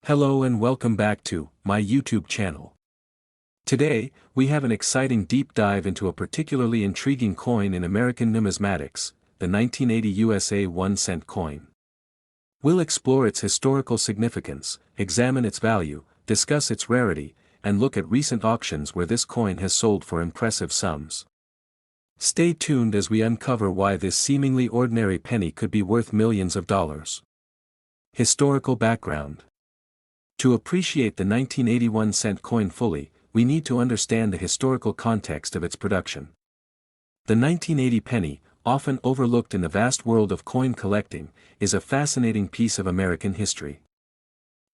Hello and welcome back to my YouTube channel. Today, we have an exciting deep dive into a particularly intriguing coin in American numismatics, the 1980 USA 1-cent coin. We'll explore its historical significance, examine its value, discuss its rarity, and look at recent auctions where this coin has sold for impressive sums. Stay tuned as we uncover why this seemingly ordinary penny could be worth millions of dollars. Historical background. To appreciate the 1981 cent coin fully, we need to understand the historical context of its production. The 1980 penny, often overlooked in the vast world of coin collecting, is a fascinating piece of American history.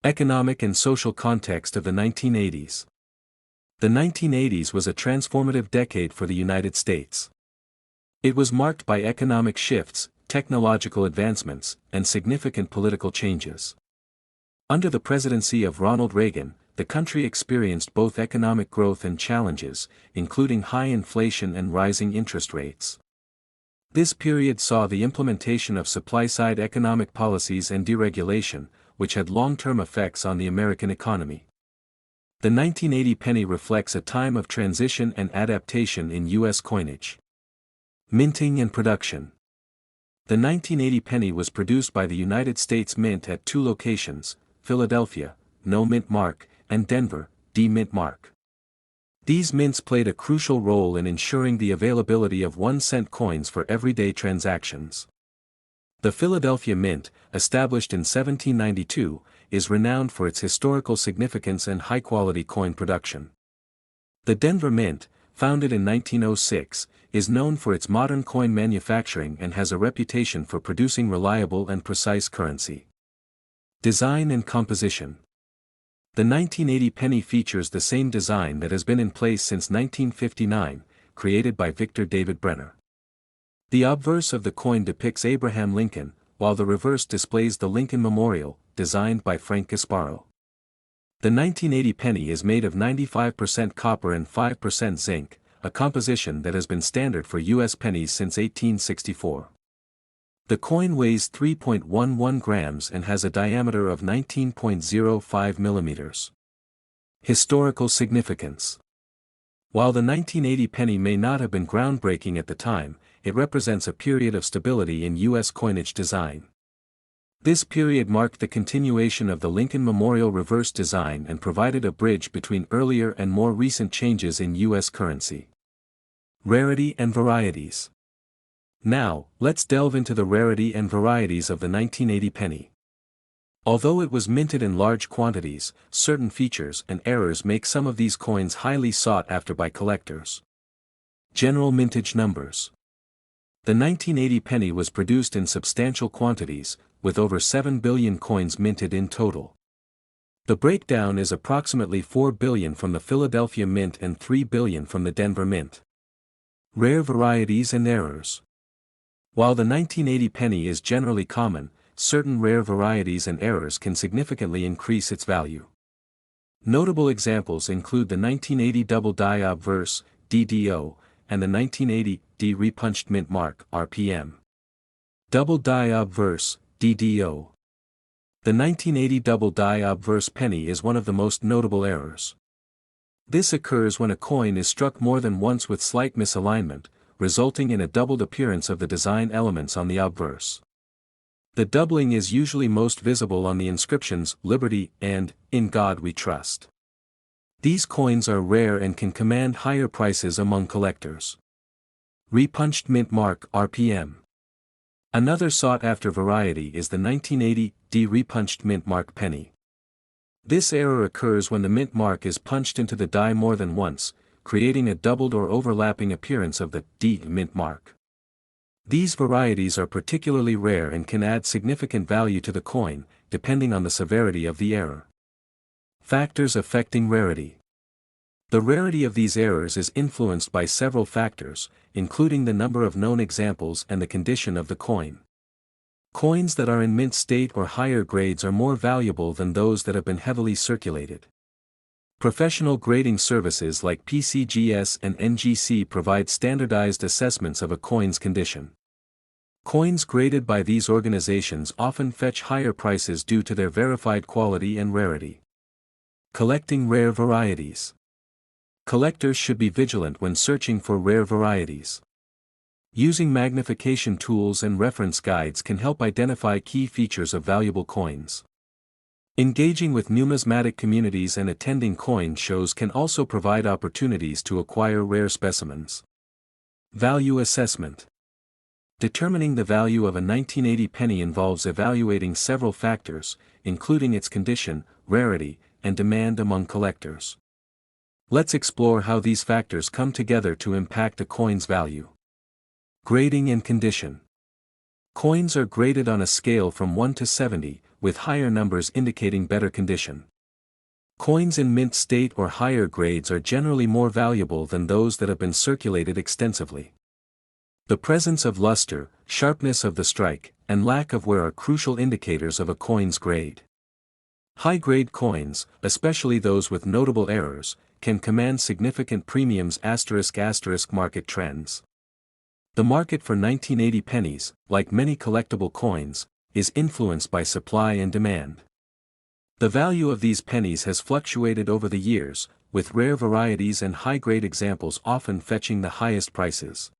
Economic and social context of the 1980s. The 1980s was a transformative decade for the United States. It was marked by economic shifts, technological advancements, and significant political changes. Under the presidency of Ronald Reagan, the country experienced both economic growth and challenges, including high inflation and rising interest rates. This period saw the implementation of supply-side economic policies and deregulation, which had long-term effects on the American economy. The 1980 penny reflects a time of transition and adaptation in U.S. coinage. Minting and production. The 1980 penny was produced by the United States Mint at two locations: Philadelphia, no mint mark, and Denver, D-mint mark. These mints played a crucial role in ensuring the availability of 1-cent coins for everyday transactions. The Philadelphia Mint, established in 1792, is renowned for its historical significance and high-quality coin production. The Denver Mint, founded in 1906, is known for its modern coin manufacturing and has a reputation for producing reliable and precise currency. Design and composition. The 1980 penny features the same design that has been in place since 1959, created by Victor David Brenner. The obverse of the coin depicts Abraham Lincoln, while the reverse displays the Lincoln Memorial, designed by Frank Gasparo. The 1980 penny is made of 95% copper and 5% zinc, a composition that has been standard for U.S. pennies since 1864. The coin weighs 3.11 grams and has a diameter of 19.05 millimeters. Historical significance. While the 1980 penny may not have been groundbreaking at the time, it represents a period of stability in U.S. coinage design. This period marked the continuation of the Lincoln Memorial reverse design and provided a bridge between earlier and more recent changes in U.S. currency. Rarity and varieties. Now, let's delve into the rarity and varieties of the 1980 penny. Although it was minted in large quantities, certain features and errors make some of these coins highly sought after by collectors. General mintage numbers. The 1980 penny was produced in substantial quantities, with over 7 billion coins minted in total. The breakdown is approximately 4 billion from the Philadelphia Mint and 3 billion from the Denver Mint. Rare varieties and errors. While the 1980 penny is generally common, certain rare varieties and errors can significantly increase its value. Notable examples include the 1980 double die obverse, DDO, and the 1980 D repunched mint mark, RPM. Double die obverse, DDO. The 1980 double die obverse penny is one of the most notable errors. This occurs when a coin is struck more than once with slight misalignment, resulting in a doubled appearance of the design elements on the obverse. The doubling is usually most visible on the inscriptions "Liberty" and "In God We Trust." These coins are rare and can command higher prices among collectors. Repunched mint mark, RPM. Another sought-after variety is the 1980 D repunched mint mark penny. This error occurs when the mint mark is punched into the die more than once, creating a doubled or overlapping appearance of the D mint mark. These varieties are particularly rare and can add significant value to the coin, depending on the severity of the error. Factors affecting rarity. The rarity of these errors is influenced by several factors, including the number of known examples and the condition of the coin. Coins that are in mint state or higher grades are more valuable than those that have been heavily circulated. Professional grading services like PCGS and NGC provide standardized assessments of a coin's condition. Coins graded by these organizations often fetch higher prices due to their verified quality and rarity. Collecting rare varieties. Collectors should be vigilant when searching for rare varieties. Using magnification tools and reference guides can help identify key features of valuable coins. Engaging with numismatic communities and attending coin shows can also provide opportunities to acquire rare specimens. Value assessment. Determining the value of a 1980 penny involves evaluating several factors, including its condition, rarity, and demand among collectors. Let's explore how these factors come together to impact a coin's value. Grading and condition. Coins are graded on a scale from 1 to 70, with higher numbers indicating better condition. Coins in mint state or higher grades are generally more valuable than those that have been circulated extensively. The presence of luster, sharpness of the strike, and lack of wear are crucial indicators of a coin's grade. High-grade coins, especially those with notable errors, can command significant premiums. **** Market trends. The market for 1980 pennies, like many collectible coins, is influenced by supply and demand. The value of these pennies has fluctuated over the years, with rare varieties and high-grade examples often fetching the highest prices.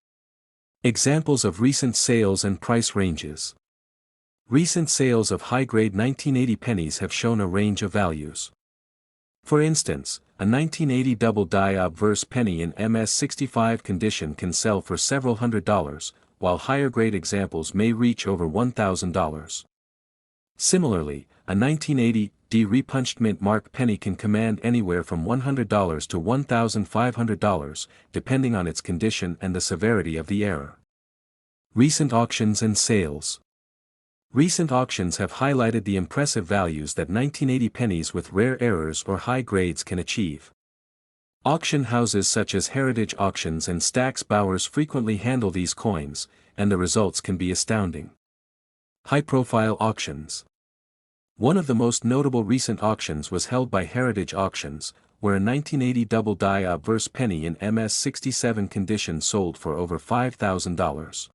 Examples of recent sales and price ranges. Recent sales of high-grade 1980 pennies have shown a range of values. For instance, a 1980 double-die obverse penny in MS-65 condition can sell for several $100s, while higher-grade examples may reach over $1,000. Similarly, a 1980 repunched mint mark penny can command anywhere from $100 to $1,500, depending on its condition and the severity of the error. Recent auctions and sales. Recent auctions have highlighted the impressive values that 1980 pennies with rare errors or high grades can achieve. Auction houses such as Heritage Auctions and Stack's Bowers frequently handle these coins, and the results can be astounding. High-profile auctions. One of the most notable recent auctions was held by Heritage Auctions, where a 1980 double-die obverse penny in MS-67 condition sold for over $5,000.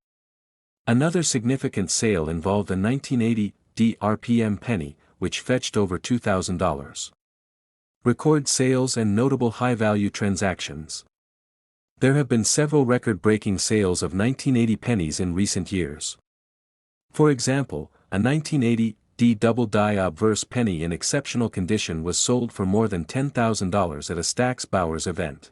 Another significant sale involved a 1980 RPM penny, which fetched over $2,000. Record sales and notable high-value transactions. There have been several record-breaking sales of 1980 pennies in recent years. For example, a 1980 double-die obverse penny in exceptional condition was sold for more than $10,000 at a Stack's Bowers event.